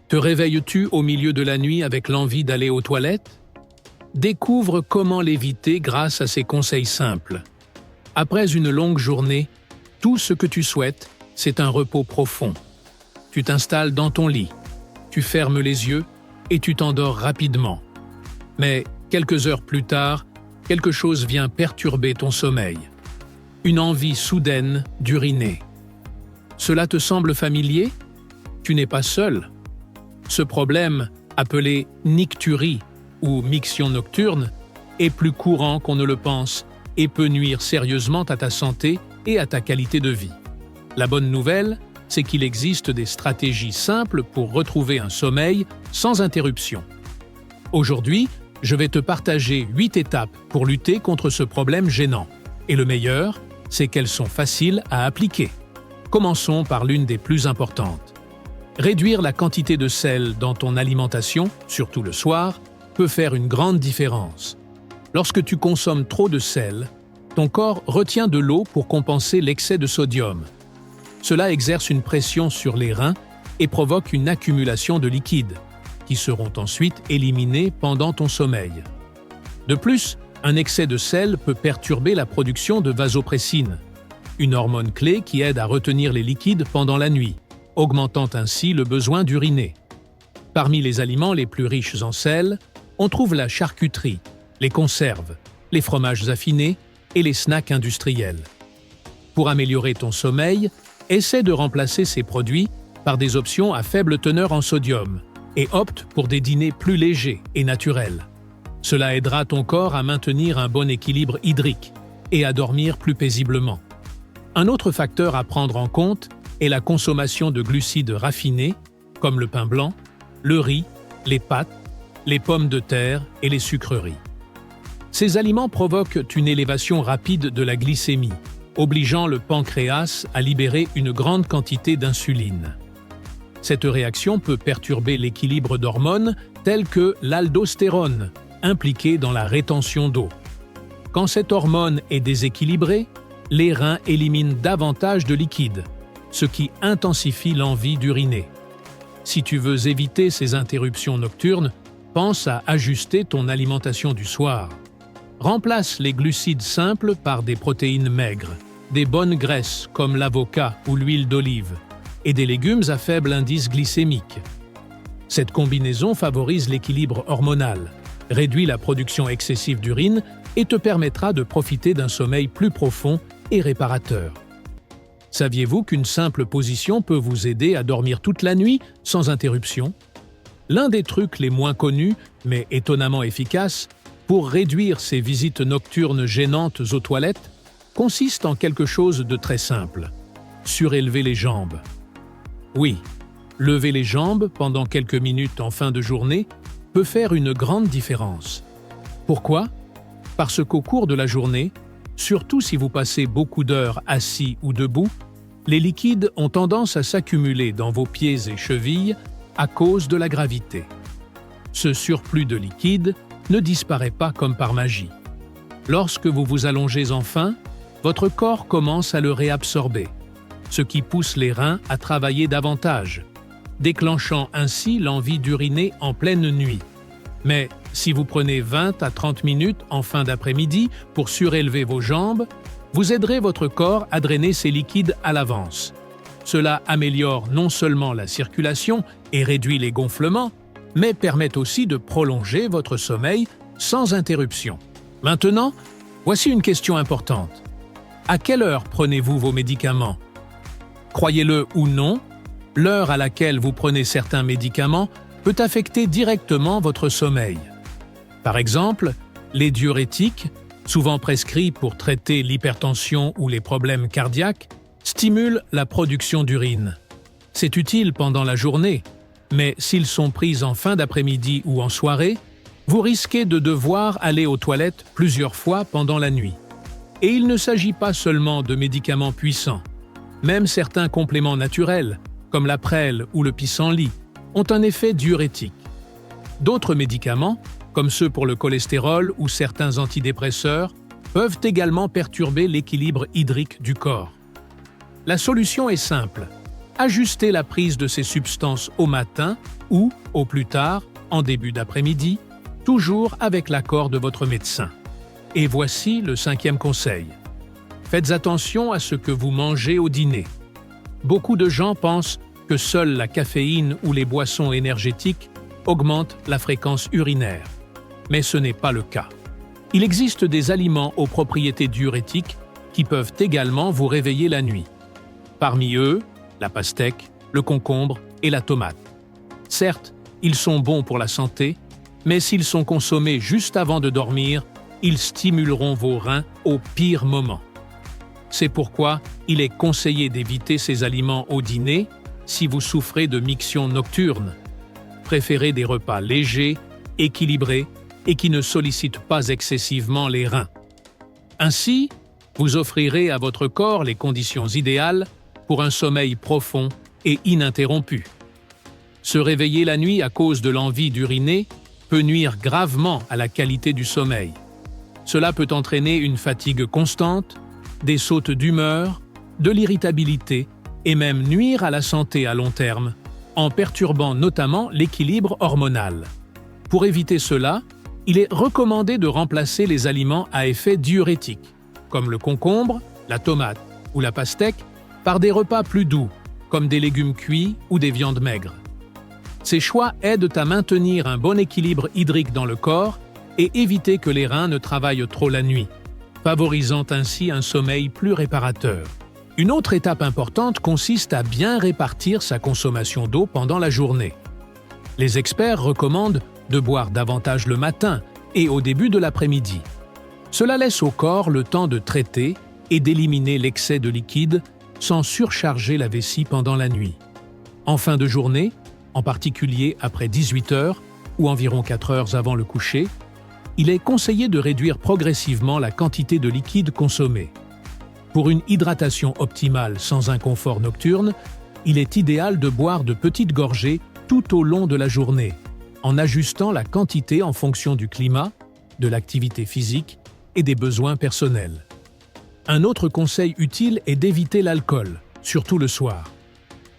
Te réveilles-tu au milieu de la nuit avec l'envie d'aller aux toilettes? Découvre comment l'éviter grâce à ces conseils simples. Après une longue journée, tout ce que tu souhaites, c'est un repos profond. Tu t'installes dans ton lit, tu fermes les yeux et tu t'endors rapidement. Mais quelques heures plus tard, quelque chose vient perturber ton sommeil. Une envie soudaine d'uriner. Cela te semble familier? Tu n'es pas seul. Ce problème, appelé nicturie ou miction nocturne, est plus courant qu'on ne le pense et peut nuire sérieusement à ta santé et à ta qualité de vie. La bonne nouvelle, c'est qu'il existe des stratégies simples pour retrouver un sommeil sans interruption. Aujourd'hui, je vais te partager 8 étapes pour lutter contre ce problème gênant. Et le meilleur, c'est qu'elles sont faciles à appliquer. Commençons par l'une des plus importantes. Réduire la quantité de sel dans ton alimentation, surtout le soir, peut faire une grande différence. Lorsque tu consommes trop de sel, ton corps retient de l'eau pour compenser l'excès de sodium. Cela exerce une pression sur les reins et provoque une accumulation de liquides, qui seront ensuite éliminés pendant ton sommeil. De plus, un excès de sel peut perturber la production de vasopressine, une hormone clé qui aide à retenir les liquides pendant la nuit, augmentant ainsi le besoin d'uriner. Parmi les aliments les plus riches en sel, on trouve la charcuterie, les conserves, les fromages affinés et les snacks industriels. Pour améliorer ton sommeil, essaie de remplacer ces produits par des options à faible teneur en sodium et opte pour des dîners plus légers et naturels. Cela aidera ton corps à maintenir un bon équilibre hydrique et à dormir plus paisiblement. Un autre facteur à prendre en compte est la consommation de glucides raffinés, comme le pain blanc, le riz, les pâtes, les pommes de terre et les sucreries. Ces aliments provoquent une élévation rapide de la glycémie, obligeant le pancréas à libérer une grande quantité d'insuline. Cette réaction peut perturber l'équilibre d'hormones telles que l'aldostérone, impliquée dans la rétention d'eau. Quand cette hormone est déséquilibrée, les reins éliminent davantage de liquide, ce qui intensifie l'envie d'uriner. Si tu veux éviter ces interruptions nocturnes, pense à ajuster ton alimentation du soir. Remplace les glucides simples par des protéines maigres, des bonnes graisses comme l'avocat ou l'huile d'olive, et des légumes à faible indice glycémique. Cette combinaison favorise l'équilibre hormonal, réduit la production excessive d'urine et te permettra de profiter d'un sommeil plus profond et réparateur. Saviez-vous qu'une simple position peut vous aider à dormir toute la nuit sans interruption? L'un des trucs les moins connus, mais étonnamment efficaces, pour réduire ces visites nocturnes gênantes aux toilettes, consiste en quelque chose de très simple: surélever les jambes. Oui, lever les jambes pendant quelques minutes en fin de journée peut faire une grande différence. Pourquoi? Parce qu'au cours de la journée, surtout si vous passez beaucoup d'heures assis ou debout, les liquides ont tendance à s'accumuler dans vos pieds et chevilles à cause de la gravité. Ce surplus de liquide ne disparaît pas comme par magie. Lorsque vous vous allongez enfin, votre corps commence à le réabsorber, ce qui pousse les reins à travailler davantage, déclenchant ainsi l'envie d'uriner en pleine nuit. Mais si vous prenez 20 à 30 minutes en fin d'après-midi pour surélever vos jambes, vous aiderez votre corps à drainer ces liquides à l'avance. Cela améliore non seulement la circulation et réduit les gonflements, mais permet aussi de prolonger votre sommeil sans interruption. Maintenant, voici une question importante. À quelle heure prenez-vous vos médicaments? Croyez-le ou non, l'heure à laquelle vous prenez certains médicaments peut affecter directement votre sommeil. Par exemple, les diurétiques, souvent prescrits pour traiter l'hypertension ou les problèmes cardiaques, stimulent la production d'urine. C'est utile pendant la journée, mais s'ils sont pris en fin d'après-midi ou en soirée, vous risquez de devoir aller aux toilettes plusieurs fois pendant la nuit. Et il ne s'agit pas seulement de médicaments puissants. Même certains compléments naturels, comme la prêle ou le pissenlit, ont un effet diurétique. D'autres médicaments, comme ceux pour le cholestérol ou certains antidépresseurs, peuvent également perturber l'équilibre hydrique du corps. La solution est simple. Ajustez la prise de ces substances au matin ou, au plus tard, en début d'après-midi, toujours avec l'accord de votre médecin. Et voici le 5e conseil. Faites attention à ce que vous mangez au dîner. Beaucoup de gens pensent que seule la caféine ou les boissons énergétiques augmentent la fréquence urinaire. Mais ce n'est pas le cas. Il existe des aliments aux propriétés diurétiques qui peuvent également vous réveiller la nuit. Parmi eux, la pastèque, le concombre et la tomate. Certes, ils sont bons pour la santé, mais s'ils sont consommés juste avant de dormir, ils stimuleront vos reins au pire moment. C'est pourquoi il est conseillé d'éviter ces aliments au dîner si vous souffrez de miction nocturne. Préférez des repas légers, équilibrés et qui ne sollicitent pas excessivement les reins. Ainsi, vous offrirez à votre corps les conditions idéales pour un sommeil profond et ininterrompu. Se réveiller la nuit à cause de l'envie d'uriner peut nuire gravement à la qualité du sommeil. Cela peut entraîner une fatigue constante, des sautes d'humeur, de l'irritabilité et même nuire à la santé à long terme, en perturbant notamment l'équilibre hormonal. Pour éviter cela, il est recommandé de remplacer les aliments à effet diurétique, comme le concombre, la tomate ou la pastèque, par des repas plus doux, comme des légumes cuits ou des viandes maigres. Ces choix aident à maintenir un bon équilibre hydrique dans le corps et éviter que les reins ne travaillent trop la nuit, favorisant ainsi un sommeil plus réparateur. Une autre étape importante consiste à bien répartir sa consommation d'eau pendant la journée. Les experts recommandent de boire davantage le matin et au début de l'après-midi. Cela laisse au corps le temps de traiter et d'éliminer l'excès de liquide sans surcharger la vessie pendant la nuit. En fin de journée, en particulier après 18 heures ou environ 4 heures avant le coucher, il est conseillé de réduire progressivement la quantité de liquide consommée. Pour une hydratation optimale sans inconfort nocturne, il est idéal de boire de petites gorgées tout au long de la journée, en ajustant la quantité en fonction du climat, de l'activité physique et des besoins personnels. Un autre conseil utile est d'éviter l'alcool, surtout le soir.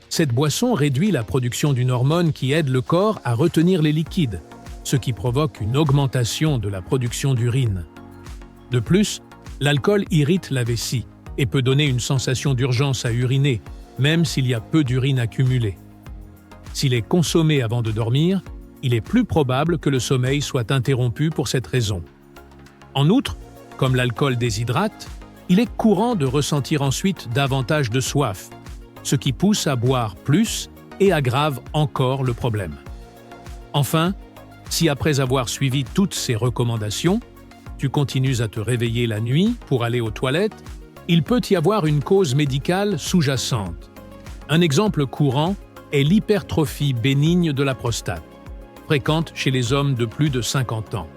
Cette boisson réduit la production d'une hormone qui aide le corps à retenir les liquides, ce qui provoque une augmentation de la production d'urine. De plus, l'alcool irrite la vessie et peut donner une sensation d'urgence à uriner, même s'il y a peu d'urine accumulée. S'il est consommé avant de dormir, il est plus probable que le sommeil soit interrompu pour cette raison. En outre, comme l'alcool déshydrate, il est courant de ressentir ensuite davantage de soif, ce qui pousse à boire plus et aggrave encore le problème. Enfin, si après avoir suivi toutes ces recommandations, tu continues à te réveiller la nuit pour aller aux toilettes, il peut y avoir une cause médicale sous-jacente. Un exemple courant est l'hypertrophie bénigne de la prostate, fréquente chez les hommes de plus de 50 ans.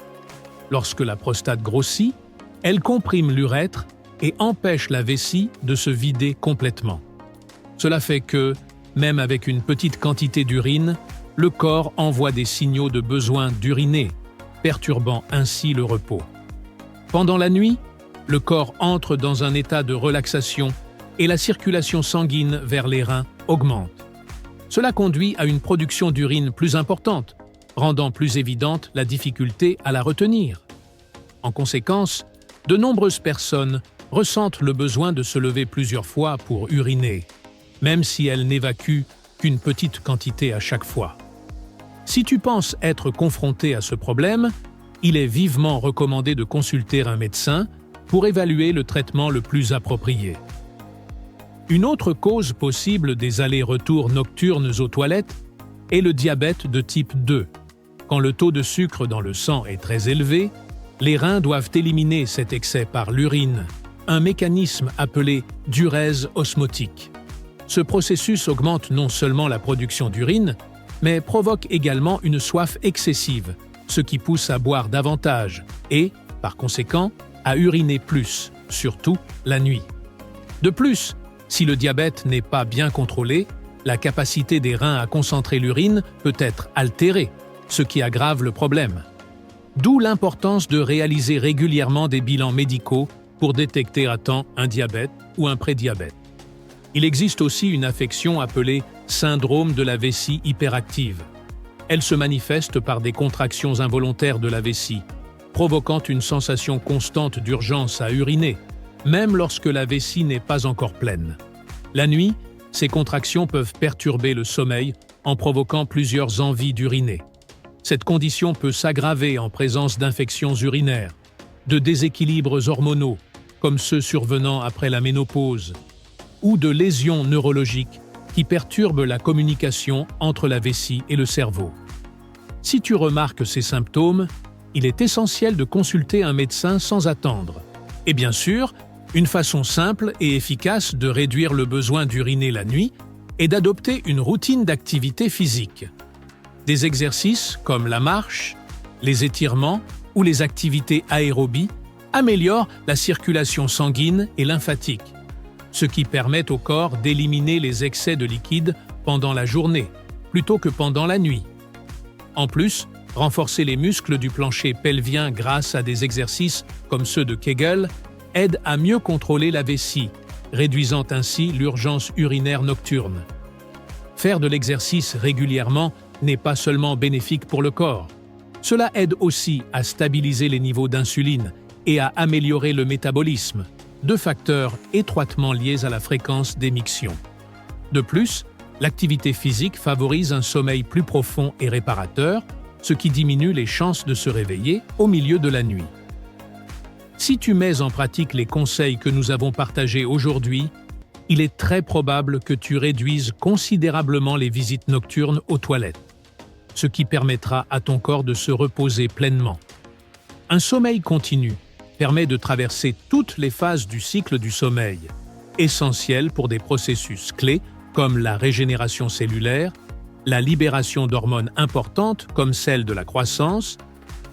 Lorsque la prostate grossit, elle comprime l'urètre et empêche la vessie de se vider complètement. Cela fait que, même avec une petite quantité d'urine, le corps envoie des signaux de besoin d'uriner, perturbant ainsi le repos. Pendant la nuit, le corps entre dans un état de relaxation et la circulation sanguine vers les reins augmente. Cela conduit à une production d'urine plus importante, rendant plus évidente la difficulté à la retenir. En conséquence, de nombreuses personnes ressentent le besoin de se lever plusieurs fois pour uriner, même si elles n'évacuent qu'une petite quantité à chaque fois. Si tu penses être confronté à ce problème, il est vivement recommandé de consulter un médecin pour évaluer le traitement le plus approprié. Une autre cause possible des allers-retours nocturnes aux toilettes est le diabète de type 2. Quand le taux de sucre dans le sang est très élevé, les reins doivent éliminer cet excès par l'urine, un mécanisme appelé diurèse osmotique. Ce processus augmente non seulement la production d'urine, mais provoque également une soif excessive, ce qui pousse à boire davantage et, par conséquent, à uriner plus, surtout la nuit. De plus, si le diabète n'est pas bien contrôlé, la capacité des reins à concentrer l'urine peut être altérée, ce qui aggrave le problème. D'où l'importance de réaliser régulièrement des bilans médicaux pour détecter à temps un diabète ou un prédiabète. Il existe aussi une affection appelée syndrome de la vessie hyperactive. Elle se manifeste par des contractions involontaires de la vessie, provoquant une sensation constante d'urgence à uriner, même lorsque la vessie n'est pas encore pleine. La nuit, ces contractions peuvent perturber le sommeil en provoquant plusieurs envies d'uriner. Cette condition peut s'aggraver en présence d'infections urinaires, de déséquilibres hormonaux, comme ceux survenant après la ménopause, ou de lésions neurologiques qui perturbent la communication entre la vessie et le cerveau. Si tu remarques ces symptômes, il est essentiel de consulter un médecin sans attendre. Et bien sûr, une façon simple et efficace de réduire le besoin d'uriner la nuit est d'adopter une routine d'activité physique. Des exercices comme la marche, les étirements ou les activités aérobies améliorent la circulation sanguine et lymphatique, ce qui permet au corps d'éliminer les excès de liquide pendant la journée, plutôt que pendant la nuit. En plus, renforcer les muscles du plancher pelvien grâce à des exercices comme ceux de Kegel aide à mieux contrôler la vessie, réduisant ainsi l'urgence urinaire nocturne. Faire de l'exercice régulièrement n'est pas seulement bénéfique pour le corps. Cela aide aussi à stabiliser les niveaux d'insuline et à améliorer le métabolisme, deux facteurs étroitement liés à la fréquence d'émission. De plus, l'activité physique favorise un sommeil plus profond et réparateur, ce qui diminue les chances de se réveiller au milieu de la nuit. Si tu mets en pratique les conseils que nous avons partagés aujourd'hui, il est très probable que tu réduises considérablement les visites nocturnes aux toilettes, ce qui permettra à ton corps de se reposer pleinement. Un sommeil continu permet de traverser toutes les phases du cycle du sommeil, essentielles pour des processus clés comme la régénération cellulaire, la libération d'hormones importantes comme celle de la croissance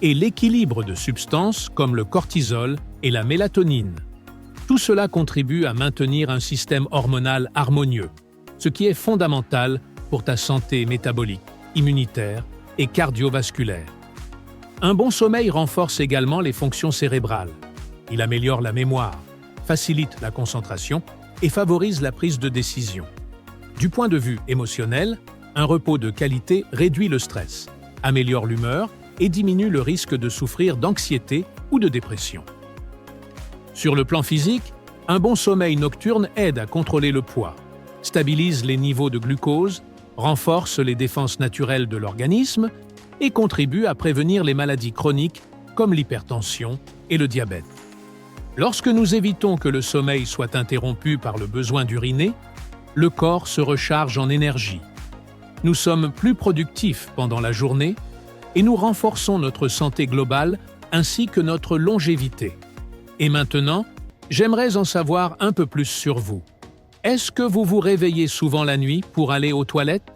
et l'équilibre de substances comme le cortisol et la mélatonine. Tout cela contribue à maintenir un système hormonal harmonieux, ce qui est fondamental pour ta santé métabolique, immunitaire et cardiovasculaire. Un bon sommeil renforce également les fonctions cérébrales. Il améliore la mémoire, facilite la concentration et favorise la prise de décision. Du point de vue émotionnel, un repos de qualité réduit le stress, améliore l'humeur et diminue le risque de souffrir d'anxiété ou de dépression. Sur le plan physique, un bon sommeil nocturne aide à contrôler le poids, stabilise les niveaux de glucose, renforce les défenses naturelles de l'organisme et contribue à prévenir les maladies chroniques comme l'hypertension et le diabète. Lorsque nous évitons que le sommeil soit interrompu par le besoin d'uriner, le corps se recharge en énergie. Nous sommes plus productifs pendant la journée et nous renforçons notre santé globale ainsi que notre longévité. Et maintenant, j'aimerais en savoir un peu plus sur vous. Est-ce que vous vous réveillez souvent la nuit pour aller aux toilettes?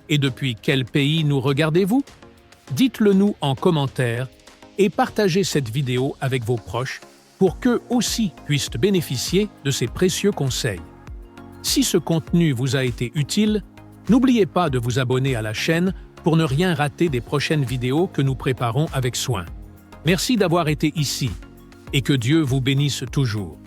Et depuis quel pays nous regardez-vous? Dites-le nous en commentaire et partagez cette vidéo avec vos proches pour qu'eux aussi puissent bénéficier de ces précieux conseils. Si ce contenu vous a été utile, n'oubliez pas de vous abonner à la chaîne pour ne rien rater des prochaines vidéos que nous préparons avec soin. Merci d'avoir été ici et que Dieu vous bénisse toujours.